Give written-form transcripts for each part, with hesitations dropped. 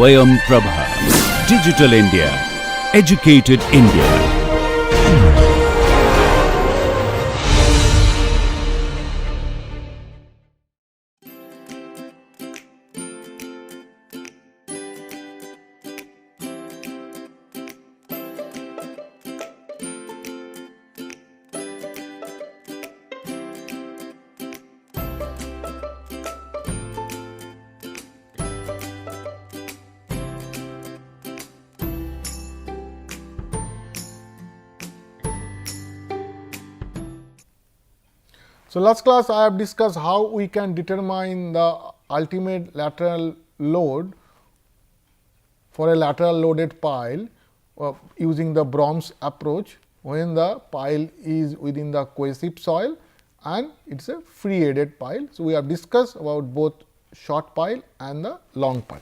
Swayam Prabha. Digital India. Educated India. So, last class I have discussed how we can determine the ultimate lateral load for a lateral loaded pile using the Brom's approach when the pile is within the cohesive soil and it is a free aided pile. So, we have discussed about both short pile and the long pile.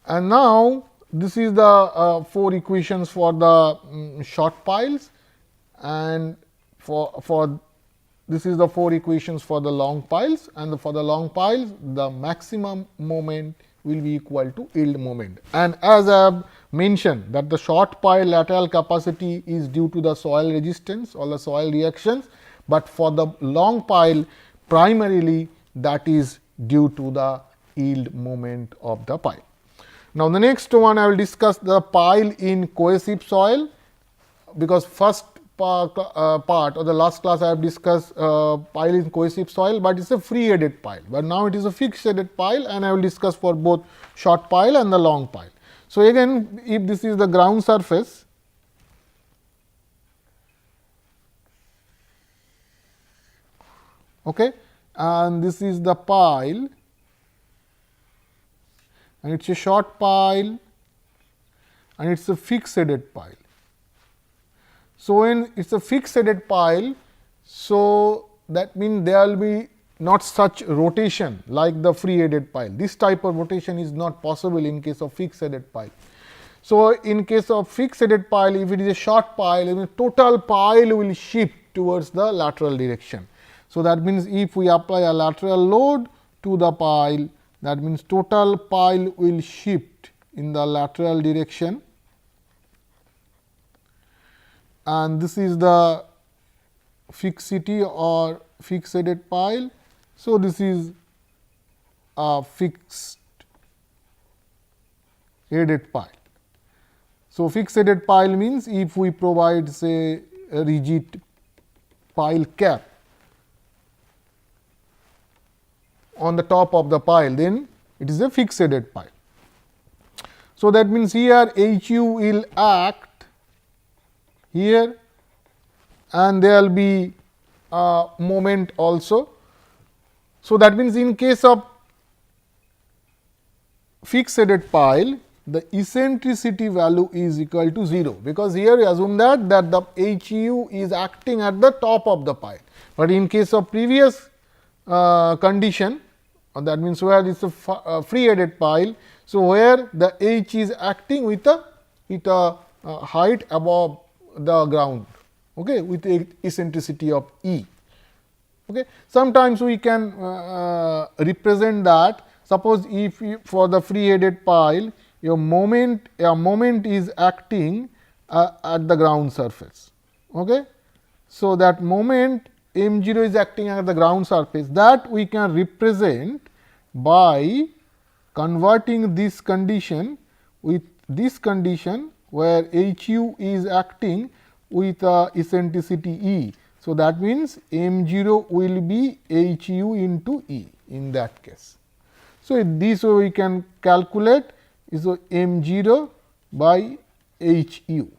And now, this is the 4 equations for the short piles, and for this is the 4 equations for the long piles, and for the long piles the maximum moment will be equal to yield moment. And as I have mentioned that the short pile lateral capacity is due to the soil resistance or the soil reactions, but for the long pile primarily that is due to the yield moment of the pile. Now, the next one I will discuss the pile in cohesive soil, because first part or the last class I have discussed pile in cohesive soil, but it is a free aided pile, but now it is a fixed aided pile, and I will discuss for both short pile and the long pile. So, again if this is the ground surface, okay, and this is the pile and it is a short pile and it is a fixed aided pile. So, when it is a fixed aided pile, so that means there will be not such rotation like the free aided pile. This type of rotation is not possible in case of fixed aided pile. So, in case of fixed aided pile, if it is a short pile, then the total pile will shift towards the lateral direction. So, that means if we apply a lateral load to the pile, that means total pile will shift in the lateral direction, and this is the fixity or fixed aided pile. So, this is a fixed aided pile. So, fixed aided pile means if we provide say a rigid pile cap on the top of the pile, then it is a fixed aided pile. So, that means here HU will act here and there will be a moment also. So, that means in case of fixed aided pile, the eccentricity value is equal to 0, because here we assume that the HU is acting at the top of the pile, but in case of previous condition, that means where it is a free aided pile. So, where the H is acting with a height above the ground, okay, with a eccentricity of E. Okay. Sometimes we can represent that, suppose if you, for the free aided pile your moment is acting at the ground surface. Okay. So, that moment m0 is acting at the ground surface, that we can represent by converting this condition with this condition where HU is acting with eccentricity E. So, that means m0 will be HU into E in that case. So, in this way we can calculate is m0 by HU.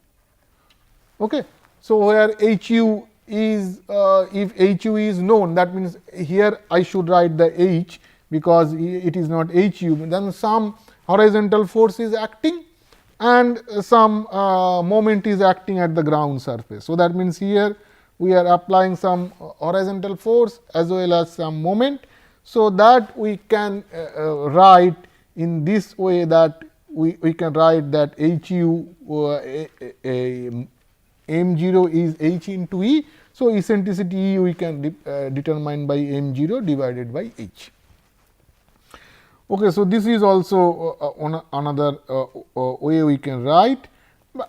Okay. So, where HU is if HU is known, that means here I should write the H, because it is not HU, then some horizontal force is acting and some moment is acting at the ground surface. So, that means here we are applying some horizontal force as well as some moment. So, that we can write in this way, that we can write that HU m0 is H into E. So, eccentricity E we can determine by m0 divided by H. Okay, so this is also on another way we can write,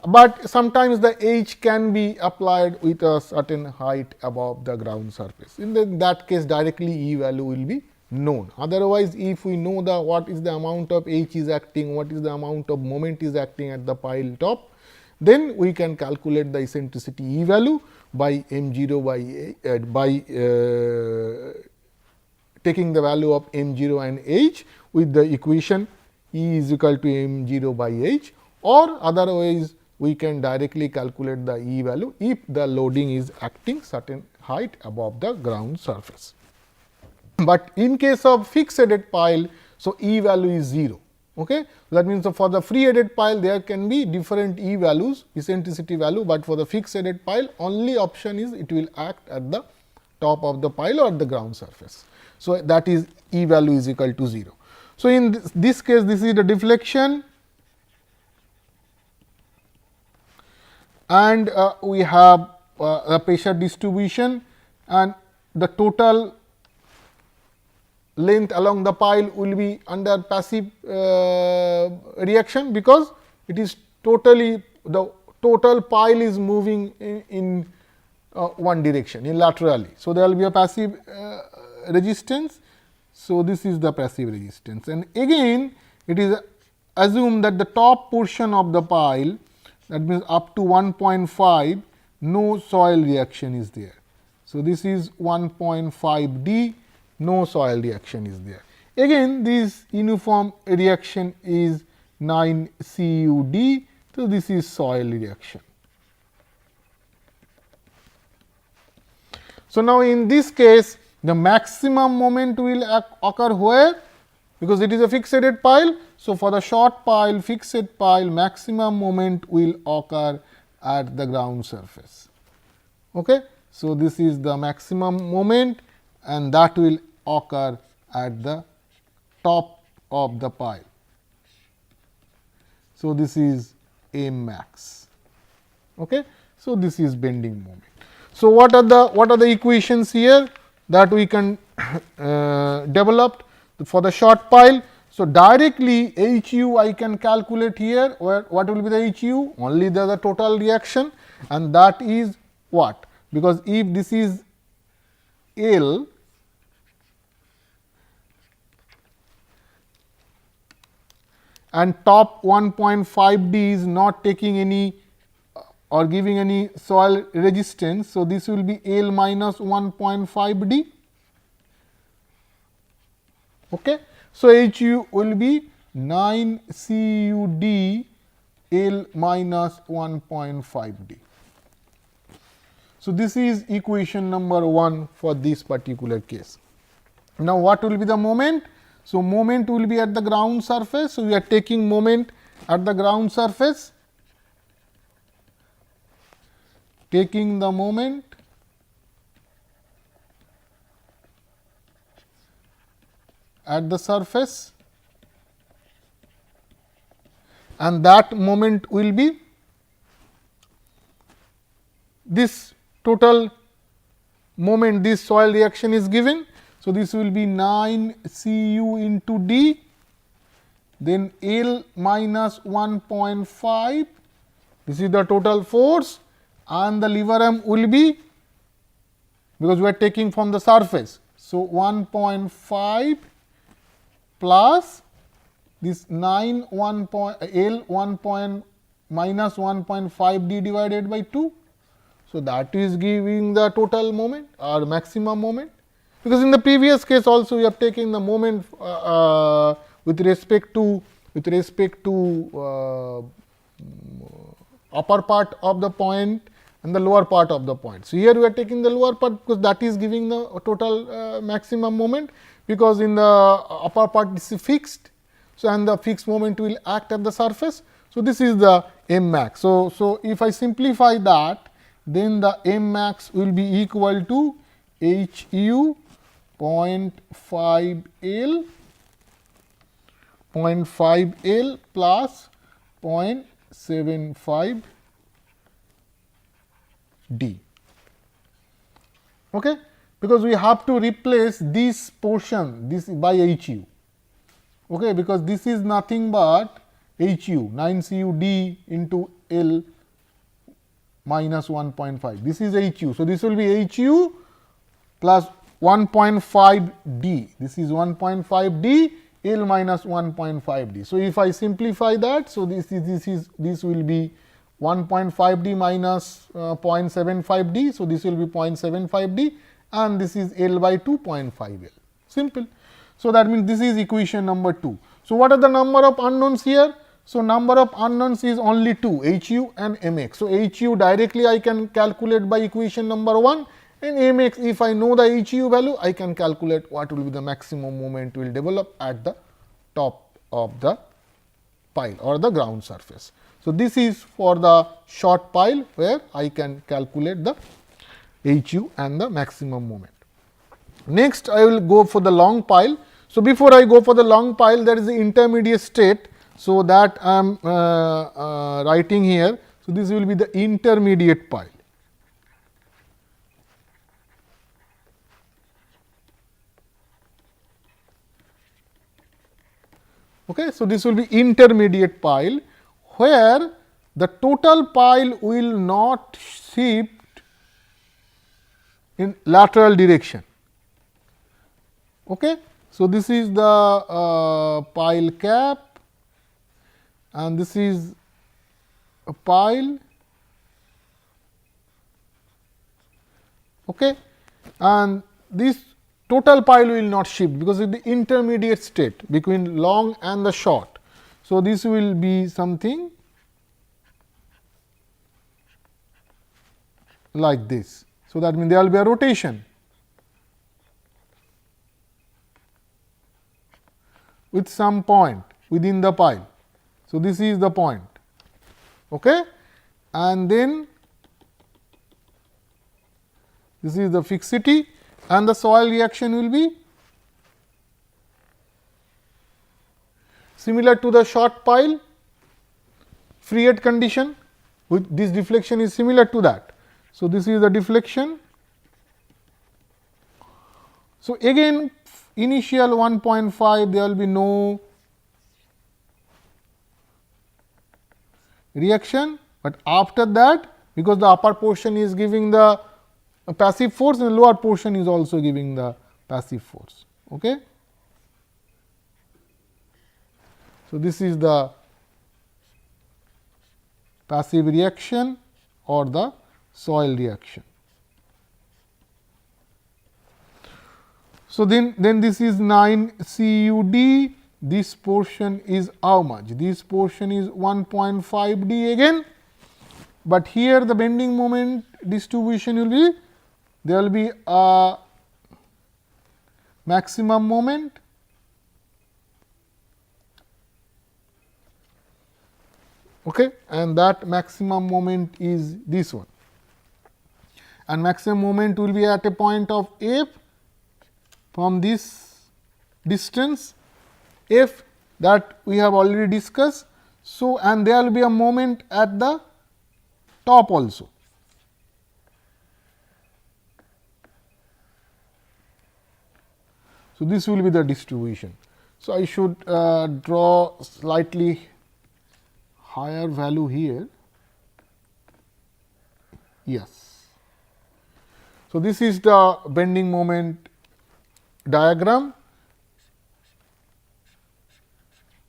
but sometimes the h can be applied with a certain height above the ground surface. In that case, directly E value will be known. Otherwise, if we know the what is the amount of h is acting, what is the amount of moment is acting at the pile top, then we can calculate the eccentricity E value by m0 by taking the value of m0 and h with the equation E is equal to m0 by h, or otherwise we can directly calculate the E value if the loading is acting certain height above the ground surface. But in case of fixed headed pile, so E value is 0. Okay? That means, for the free headed pile there can be different E values, eccentricity value, but for the fixed headed pile only option is it will act at the top of the pile or the ground surface. So, that is E value is equal to 0. So, in this case this is the deflection, and we have the pressure distribution, and the total length along the pile will be under passive reaction, because it is totally the total pile is moving in one direction, in laterally. So, there will be a passive resistance. So, this is the passive resistance, and again it is assumed that the top portion of the pile, that means up to 1.5, no soil reaction is there. So, this is 1.5 D, no soil reaction is there. Again this uniform reaction is 9 CUD. So, this is soil reaction. So, now in this case the maximum moment will occur where? Because it is a fixed headed pile. So, for the short pile, fixed head pile, maximum moment will occur at the ground surface. Okay? So, this is the maximum moment, and that will occur at the top of the pile. So, this is M max. Okay? So, this is bending moment. So, what are the equations here that we can develop for the short pile? So, directly H u I can calculate here. Where what will be the H u? Only the total reaction, and that is what? Because if this is L, and top 1.5 D is not taking any or giving any soil resistance. So, this will be L minus 1.5 D. Okay. So, H u will be 9 C u D L minus 1.5 D. So, this is equation number 1 for this particular case. Now, what will be the moment? So, moment will be at the ground surface. So, we are taking moment at the ground surface, taking the moment at the surface, and that moment will be this total moment, this soil reaction is given. So, this will be 9 C u into D, then L minus 1.5, this is the total force, and the lever arm will be, because we are taking from the surface. So, 1.5 plus this 9 1 point L 1 point minus 1.5 D divided by 2. So, that is giving the total moment or maximum moment, because in the previous case also we have taken the moment with respect to upper part of the point and the lower part of the point. So, here we are taking the lower part because that is giving the total maximum moment, because in the upper part this is fixed. So, and the fixed moment will act at the surface. So, this is the M max. So, if I simplify that, then the M max will be equal to H u 0.5 L plus 0.75 D. Okay? Because we have to replace this portion this by H u. okay, because this is nothing but HU 9 CUD into L minus 1.5. This is HU. So, this will be HU plus 1.5 D. This is 1.5 D L minus 1.5 D. So, if I simplify that, so this will be 1.5 D minus 0.75 D. So, this will be 0.75 D and this is L by 2.5 L. Simple. So, that means this is equation number 2. So, what are the number of unknowns here? So, number of unknowns is only 2, HU and MX. So, HU directly I can calculate by equation number 1, and MX, if I know the HU value, I can calculate what will be the maximum moment will develop at the top of the pile or the ground surface. So, this is for the short pile where I can calculate the HU and the maximum moment. Next, I will go for the long pile. So, before I go for the long pile, there is the intermediate state. So, that I am writing here. So, this will be the intermediate pile. Okay. So, this will be intermediate pile, where the total pile will not shift in lateral direction. Okay. So, this is the pile cap and this is a pile, okay, and this total pile will not shift because it is the intermediate state between long and the short. So, this will be something like this. So, that means there will be a rotation with some point within the pile. So, this is the point, okay, and then this is the fixity and the soil reaction will be similar to the short pile free head condition, with this deflection is similar to that. So, this is the deflection. So, again initial 1.5 there will be no reaction, but after that, because the upper portion is giving the passive force and the lower portion is also giving the passive force. Okay. So, this is the passive reaction or the soil reaction. So, then this is 9 CUD. This portion is how much? This portion is 1.5 D again, but here the bending moment distribution will be, there will be a maximum moment okay, and that maximum moment is this one, and maximum moment will be at a point of F from this distance F that we have already discussed. So, and there will be a moment at the top also. So, this will be the distribution. So, I should draw slightly higher value here. Yes. So, this is the bending moment diagram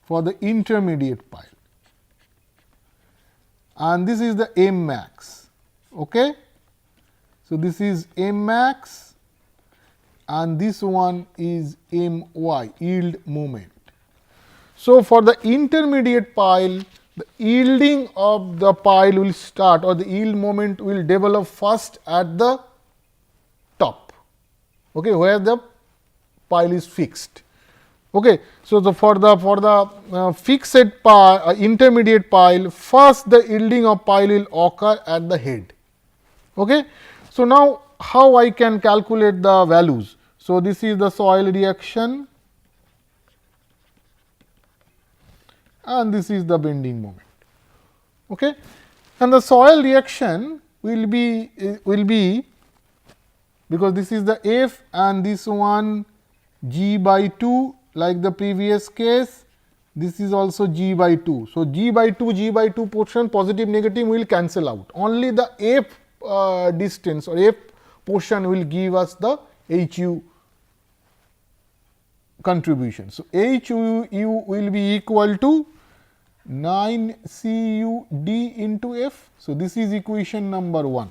for the intermediate pile, and this is the M max. Okay. So, this is M max and this one is M y, yield moment. So, for the intermediate pile, the yielding of the pile will start, or the yield moment will develop first at the top, okay, where the pile is fixed. Okay. So, for the fixed pile, intermediate pile, first the yielding of pile will occur at the head. Okay. So, now how I can calculate the values? So, this is the soil reaction and this is the bending moment. Okay. And the soil reaction will be because this is the F and this one G by 2 like the previous case, this is also g by 2. So, g by 2 portion positive negative will cancel out, only the f distance or f portion will give us the HU contribution. So, HU will be equal to 9 CUD into F. So, this is equation number 1.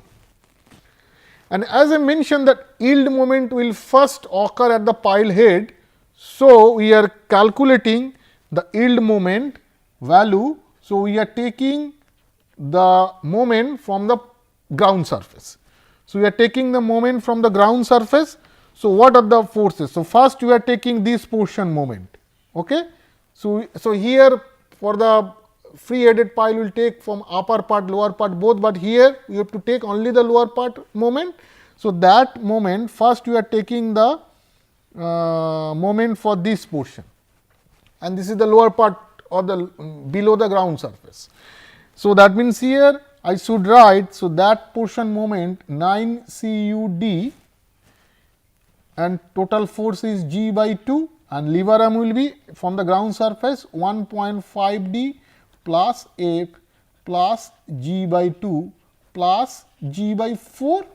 And as I mentioned that yield moment will first occur at the pile head. So, we are calculating the yield moment value. So, we are taking the moment from the ground surface. So, we are taking the moment from the ground surface. So, what are the forces? So, first we are taking this portion moment. Okay? So, here for the free headed pile will take from upper part lower part both, but here you have to take only the lower part moment. So, that moment first you are taking the moment for this portion, and this is the lower part or the below the ground surface. So, that means here I should write, so that portion moment 9 CUD and total force is g by 2 and lever arm will be from the ground surface 1.5 d plus F plus g by 2 plus g by 4,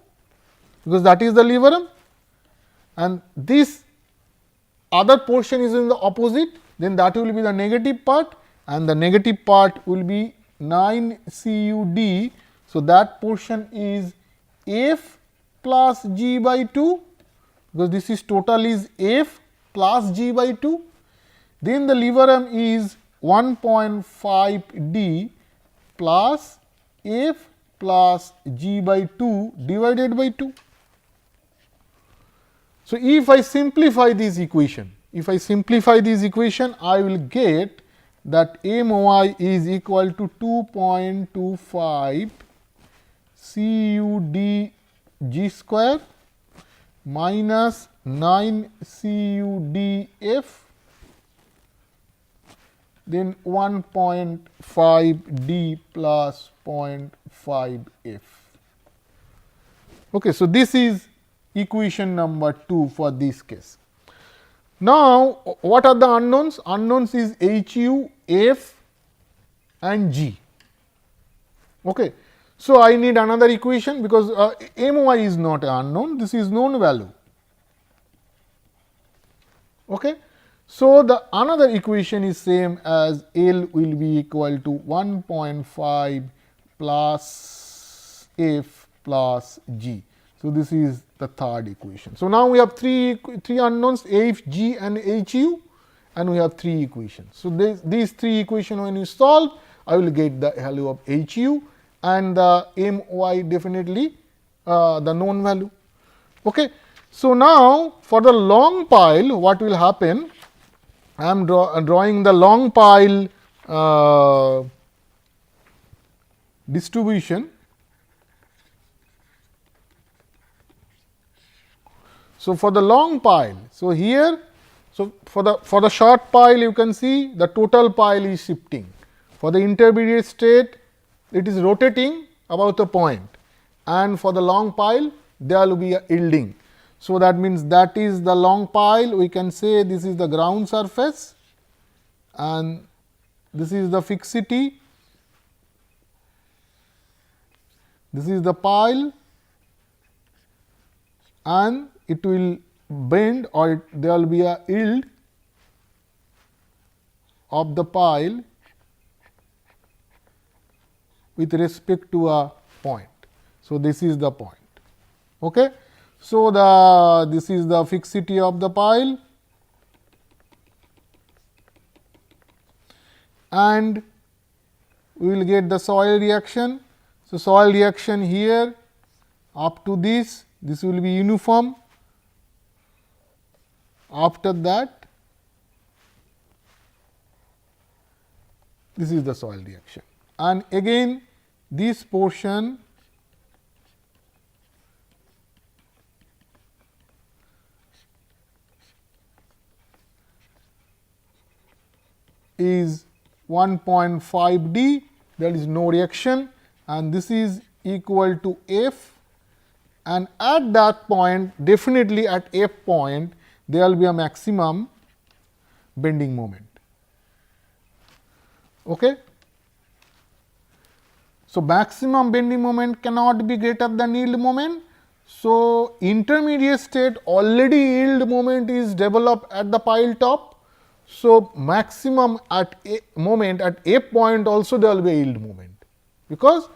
because that is the lever arm, and this other portion is in the opposite, then that will be the negative part, and the negative part will be 9 CUD. So, that portion is F plus g by 2, because this is total is F plus g by 2. Then the lever arm is 1.5 d plus F plus g by 2 divided by 2. So, if I simplify this equation, I will get that MY is equal to 2.25 CUD g square minus 9 CUDF, then 1.5 D plus 0.5 F. Okay, so, this is equation number 2 for this case. Now, what are the unknowns? Unknowns is HU, F and G. Okay. So, I need another equation because MY is not unknown, this is known value. Okay. So, the another equation is same as L will be equal to 1.5 plus F plus G. So, this is the third equation. So, now we have three unknowns F, G and HU, and we have 3 equations. So, these 3 equations when you solve, I will get the value of HU and the MY definitely the known value. Okay. So, now for the long pile what will happen, I am drawing the long pile distribution. So, for the long pile, so here, so for the short pile you can see the total pile is shifting. For the intermediate state it is rotating about a point, and for the long pile there will be a yielding. So, that means that is the long pile, we can say this is the ground surface and this is the fixity, this is the pile, and it will bend or there will be a yield of the pile with respect to a point. So, this is the point. Okay. So, this is the fixity of the pile, and we will get the soil reaction. So, soil reaction here up to this will be uniform. After that, this is the soil reaction, and again this portion is 1.5 D, there is no reaction, and this is equal to F, and at that point definitely at F point there will be a maximum bending moment. Okay. So, maximum bending moment cannot be greater than yield moment. So, intermediate state already yield moment is developed at the pile top. So, maximum at a moment at a point also there will be a yield moment, because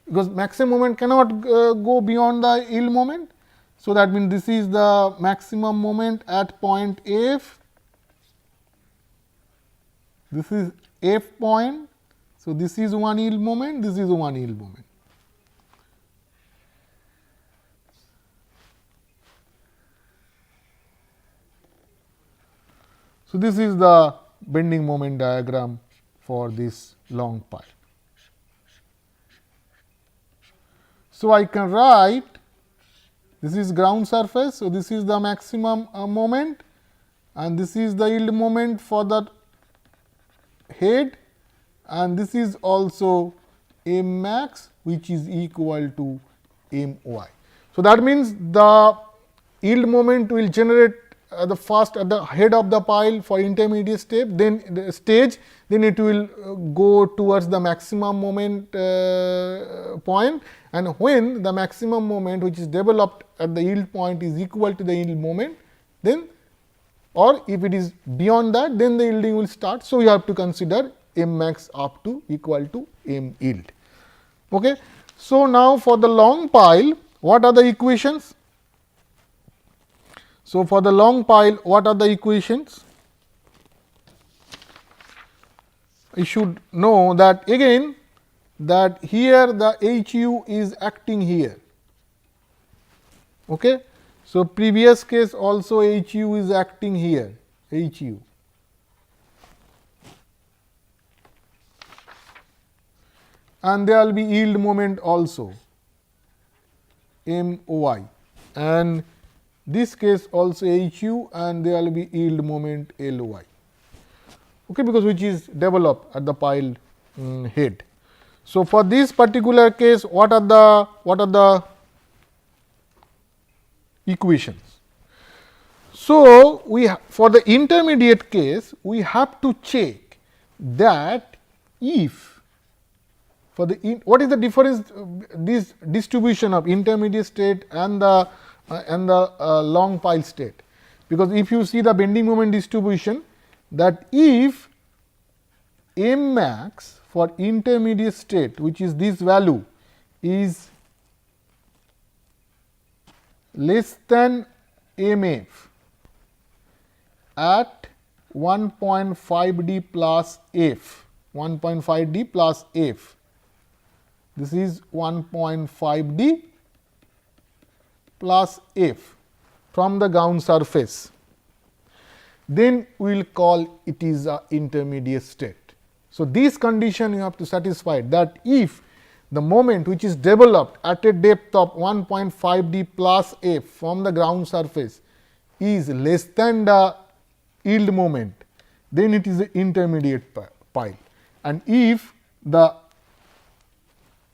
maximum moment cannot go beyond the yield moment. So, that means this is the maximum moment at point F, this is F point. So, this is one yield moment, this is one yield moment. So, this is the bending moment diagram for this long pile. So, I can write, this is ground surface. So, this is the maximum moment and this is the yield moment for the head, and this is also M max, which is equal to M y. So, that means the yield moment will generate the first at the head of the pile for intermediate step, then the stage, then it will go towards the maximum moment point, and when the maximum moment which is developed at the yield point is equal to the yield moment, then or if it is beyond that, then the yielding will start. So, we have to consider M max up to equal to M yield. Okay. So, now for the long pile, what are the equations? So, for the long pile, what are the equations? You should know that again, that here the HU is acting here. Okay. So, previous case also HU is acting here, HU. And there will be yield moment also, MY, and this case also HU, and there will be yield moment LY, okay, because which is developed at the pile head. So, for this particular case, what are the equations? So, for the intermediate case, we have to check that if for the what is the difference this distribution of intermediate state and the long pile state, because if you see the bending moment distribution, that if M max for intermediate state, which is this value, is less than M f at 1.5 d plus f, 1.5 d plus f, this is 1.5 d plus f from the ground surface, then we will call it is a intermediate state. So, this condition you have to satisfy, that if the moment which is developed at a depth of 1.5 d plus f from the ground surface is less than the yield moment, then it is an intermediate pile, and if the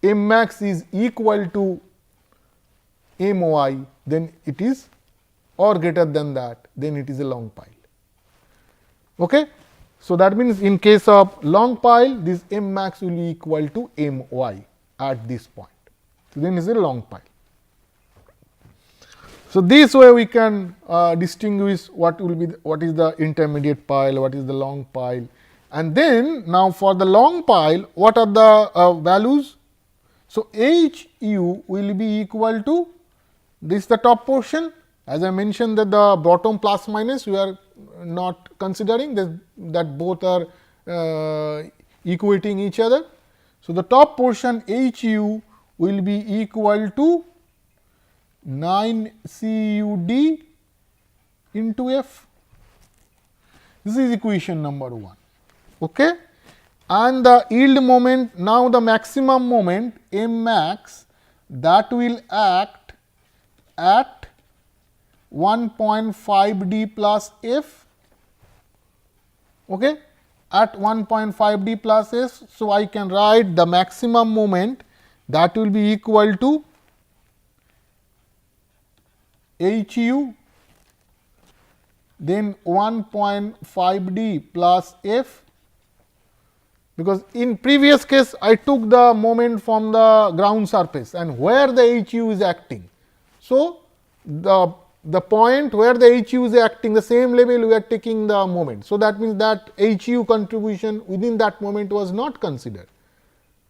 M max is equal to M y, then it is, or greater than that, then it is a long pile. Okay. So, that means in case of long pile, this M max will be equal to M y at this point. So, then it is a long pile. So, this way we can distinguish what will be what is the intermediate pile, what is the long pile, and then now for the long pile, what are the values? So, H u will be equal to this the top portion, as I mentioned that the bottom plus minus we are not considering that both are equating each other. So, the top portion H u will be equal to 9 C u d into F. This is equation number 1. Okay. And the yield moment, now the maximum moment M max, that will act at 1.5 d plus f, okay, at 1.5 d plus f. So, I can write the maximum moment that will be equal to H u then 1.5d plus f, because in previous case I took the moment from the ground surface and where the HU is acting. So, the point where the HU is acting, the same level we are taking the moment. So, that means that HU contribution within that moment was not considered,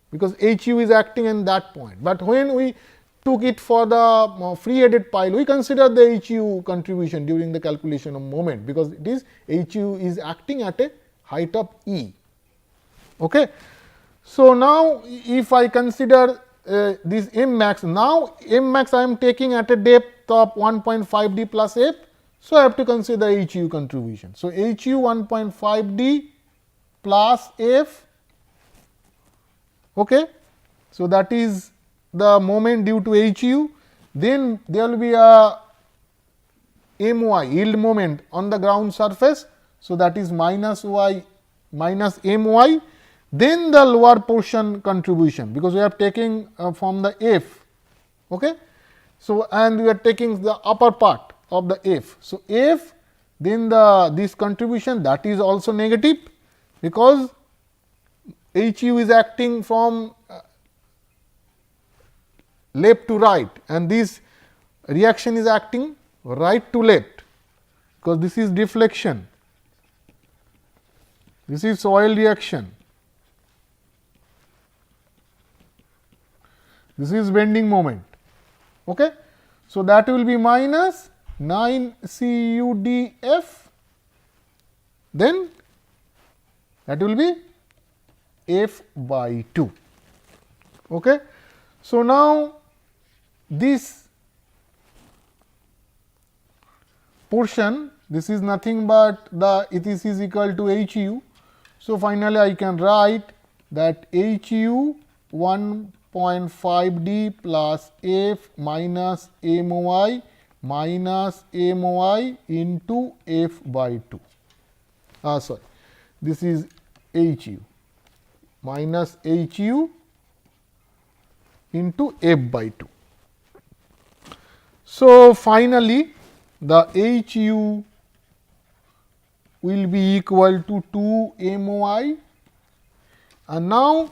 because HU is acting in that point. But when we took it for the free headed pile, we consider the HU contribution during the calculation of moment, because it is HU is acting at a height of E. Okay. So, now if I consider this M max, now M max I am taking at a depth of 1.5 d plus f. So, I have to consider HU contribution. So, HU 1.5 d plus f. Okay. So, that is the moment due to HU. Then there will be a My, yield moment on the ground surface. So, that is minus y minus My. Then the lower portion contribution, because we are taking from the f. Okay. So, and we are taking the upper part of the f. So, f, then this contribution, that is also negative, because HU is acting from left to right, and this reaction is acting right to left, because this is deflection, this is soil reaction, this is bending moment. Okay. So, that will be minus 9 CUDF, then that will be f by 2. Okay. So, now this portion, this is nothing but the this is equal to HU. So, finally, I can write that HU 1.5 d plus f minus My minus My into f by 2. Sorry, this is HU minus HU into f by 2. So, finally, the HU will be equal to 2 My, and now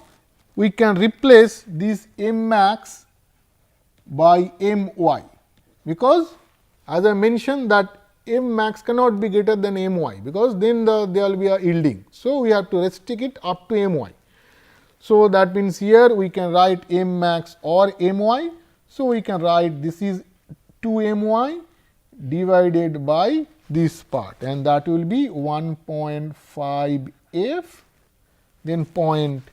we can replace this M max by My, because as I mentioned that M max cannot be greater than My, because then there will be a yielding. So, we have to restrict it up to My. So, that means here we can write M max or My. So, we can write this is 2 My divided by this part, and that will be 1.5 f, then point,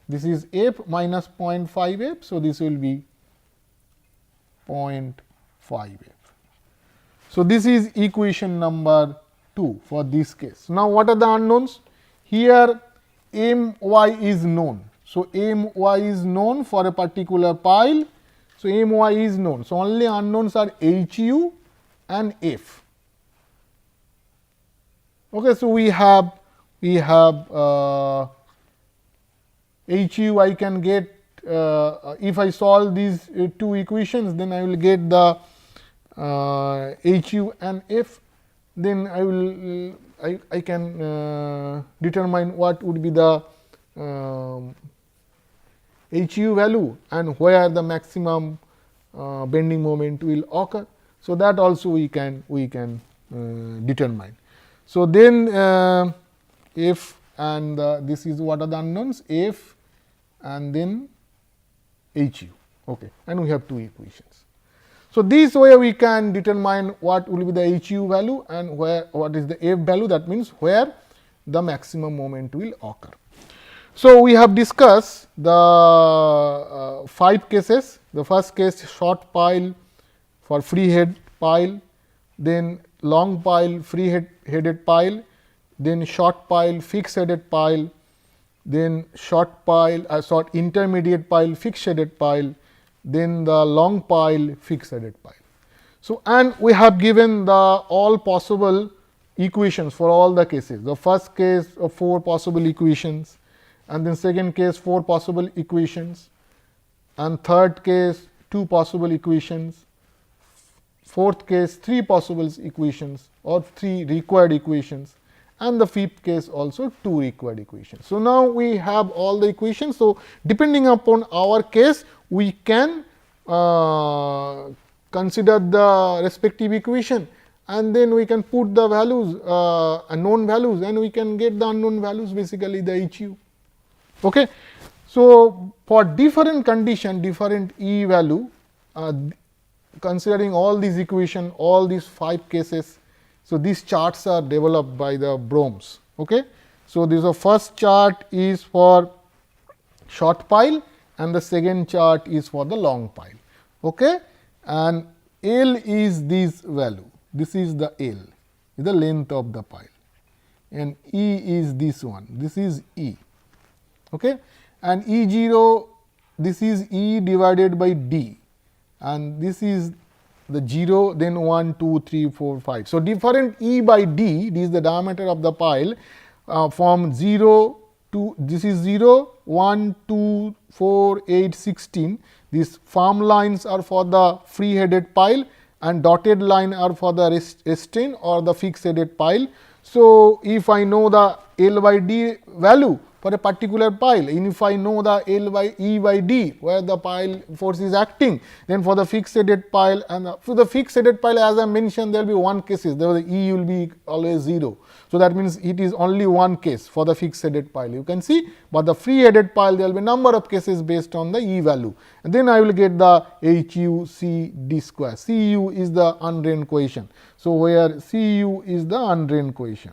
this is f minus 0.5 f. So, this will be 0.5 f. So, this is equation number 2 for this case. Now, what are the unknowns? Here My is known. So, My is known for a particular pile. So, My is known. So, only unknowns are Hu and F. Okay. So, we have Hu I can get, if I solve these two equations, then I will get the Hu and F, then I will I can determine what would be the Hu value and where the maximum bending moment will occur. So, that also we can determine. So, then F and this is what are the unknowns, F and then Hu, okay. And we have two equations. So, this way we can determine what will be the Hu value and what is the F value, that means where the maximum moment will occur. So, we have discussed the 5 cases. The first case, short pile for free head pile, then long pile free headed pile, then short pile fixed headed pile, then short pile short intermediate pile fixed headed pile, then the long pile fixed headed pile. So, and we have given the all possible equations for all the cases. The first case of 4 possible equations, and then second case 4 possible equations, and third case 2 possible equations, fourth case 3 possible equations or 3 required equations, and the fifth case also 2 required equations. So, now we have all the equations. So, depending upon our case, we can consider the respective equation, and then we can put the values unknown values, and we can get the unknown values, basically the HU. Okay. So, for different condition, different E value, considering all these equation, all these 5 cases. So, these charts are developed by the Broms. Okay. So, this the first chart is for short pile, and the second chart is for the long pile. Okay. And L is this value, this is the L, is the length of the pile, and E is this one, this is E. Okay. And E 0, this is E divided by D, and this is the 0, then 1, 2, 3, 4, 5. So, different E by D, this is the diameter of the pile from 0 to, this is 0, 1, 2, 4, 8, 16. These farm lines are for the free headed pile, and dotted line are for the restraint or the fixed headed pile. So, if I know the L by D value for a particular pile, and if I know the L by E by D where the pile force is acting, then for the fixed headed pile, and for the fixed headed pile, as I mentioned, there will be one cases, there the E will be always 0. So, that means it is only one case for the fixed headed pile, you can see, but the free headed pile there will be number of cases based on the E value, and then I will get the HU C D square. Cu is the undrained cohesion. So, where Cu is the undrained cohesion.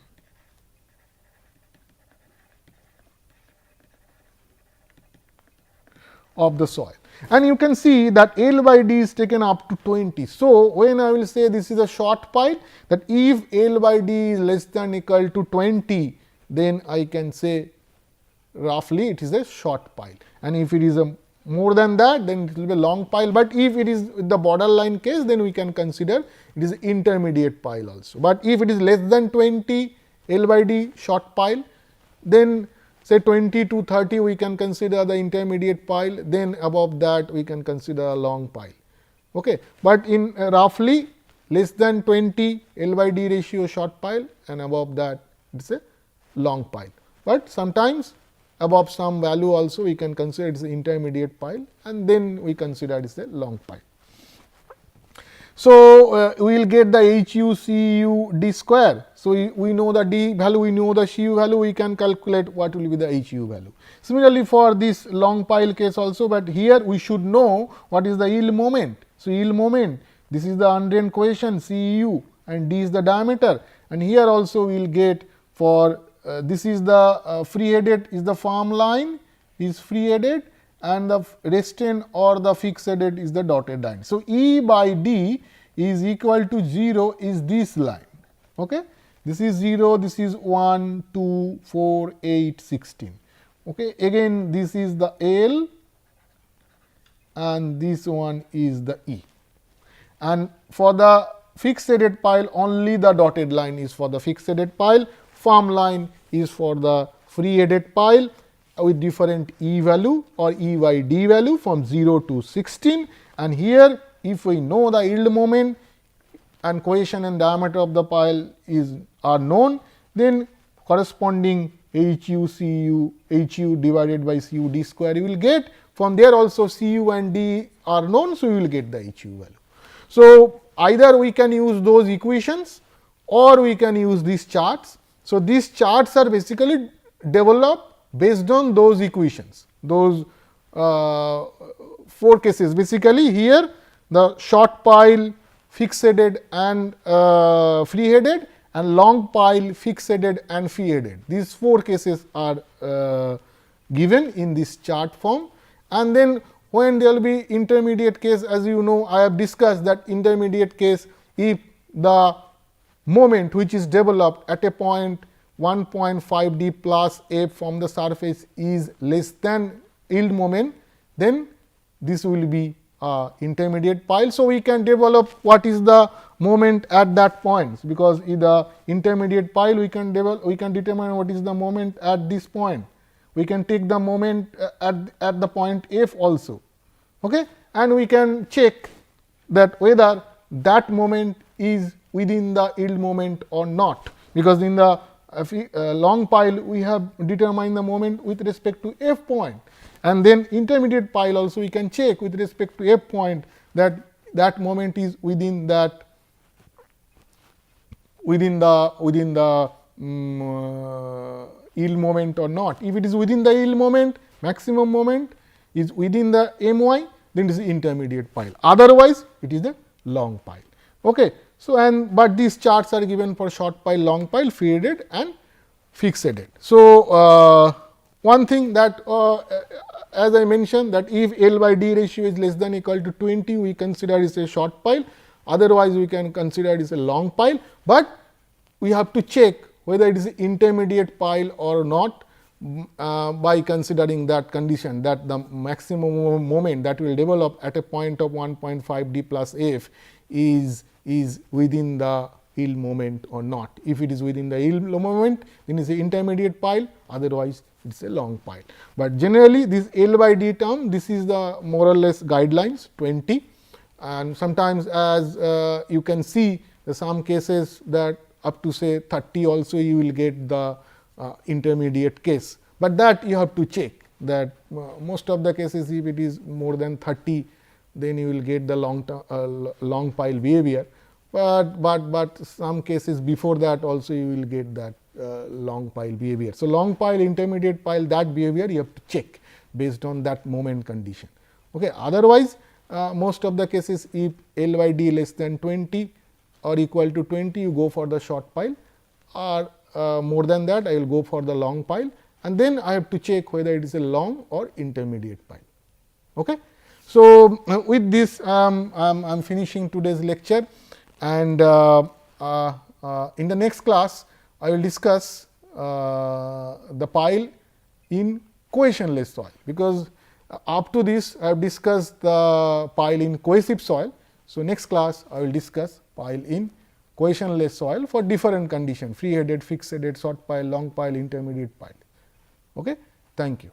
Of the soil, and you can see that L by D is taken up to 20. So, when I will say this is a short pile, that if L by D is less than equal to 20, then I can say roughly it is a short pile, and if it is a more than that, then it will be a long pile, but if it is the borderline case, then we can consider it is intermediate pile also. But if it is less than 20 L by D short pile, then say 20 to 30 we can consider the intermediate pile, then above that we can consider a long pile. Okay. But in roughly less than 20 L by D ratio short pile, and above that it is a long pile, but sometimes above some value also we can consider it is intermediate pile, and then we consider it is a long pile. So, we will get the HU CU D square. So, we know the D value, we know the CU value, we can calculate what will be the HU value. Similarly, for this long pile case also, but here we should know what is the yield moment. So, yield moment, this is the undrained cohesion CU, and D is the diameter, and here also we will get for this is the free headed is the farm line is free headed, and the restraint or the fixed headed is the dotted line. So, E by D is equal to 0 is this line. Okay. This is 0, this is 1, 2, 4, 8, 16. Okay. Again this is the L, and this one is the E, and for the fixed headed pile only the dotted line is for the fixed headed pile, farm line is for the free headed pile with different E value or E by D value from 0 to 16, and here if we know the yield moment and cohesion and diameter of the pile are known, then corresponding HU CU HU divided by CU D square you will get. From there also CU and D are known, so you will get the HU value. So, either we can use those equations or we can use these charts. So, these charts are basically developed based on those equations, those 4 cases. Basically, here the short pile, fixed headed and free headed, and long pile, fixed headed and free headed. These 4 cases are given in this chart form, and then when there will be intermediate case, as you know, I have discussed that intermediate case, if the moment which is developed at a point 1.5 d plus f from the surface is less than yield moment, then this will be intermediate pile. So, we can develop what is the moment at that point, because in the intermediate pile we can determine what is the moment at this point. We can take the moment at the point f also, okay? And we can check that whether that moment is within the yield moment or not, because in the long pile we have determined the moment with respect to f point, and then intermediate pile also we can check with respect to f point that that moment is within that yield moment or not. If it is within the yield moment, maximum moment is within the my, then it is the intermediate pile. Otherwise, it is the long pile. Okay. So, and but these charts are given for short pile, long pile, faded and fixed headed. So, one thing that as I mentioned, that if L by D ratio is less than equal to 20, we consider it a short pile, otherwise we can consider it as a long pile, but we have to check whether it is an intermediate pile or not by considering that condition, that the maximum moment that will develop at a point of 1.5 d plus f is within the yield moment or not. If it is within the yield moment, then it is an intermediate pile, otherwise it is a long pile. But generally this L by D term, this is the more or less guidelines 20, and sometimes as you can see some cases that up to say 30 also you will get the intermediate case, but that you have to check that most of the cases if it is more than 30, then you will get the long pile behavior, but some cases before that also you will get that long pile behavior. So, long pile, intermediate pile, that behavior you have to check based on that moment condition. Okay. Otherwise, most of the cases if L by D less than 20 or equal to 20, you go for the short pile, or more than that I will go for the long pile, and then I have to check whether it is a long or intermediate pile. Okay. So, with this I am finishing today's lecture, and in the next class I will discuss the pile in cohesionless soil, because up to this I have discussed the pile in cohesive soil. So, next class I will discuss pile in cohesionless soil for different condition, free headed, fixed headed, short pile, long pile, intermediate pile. Okay. Thank you.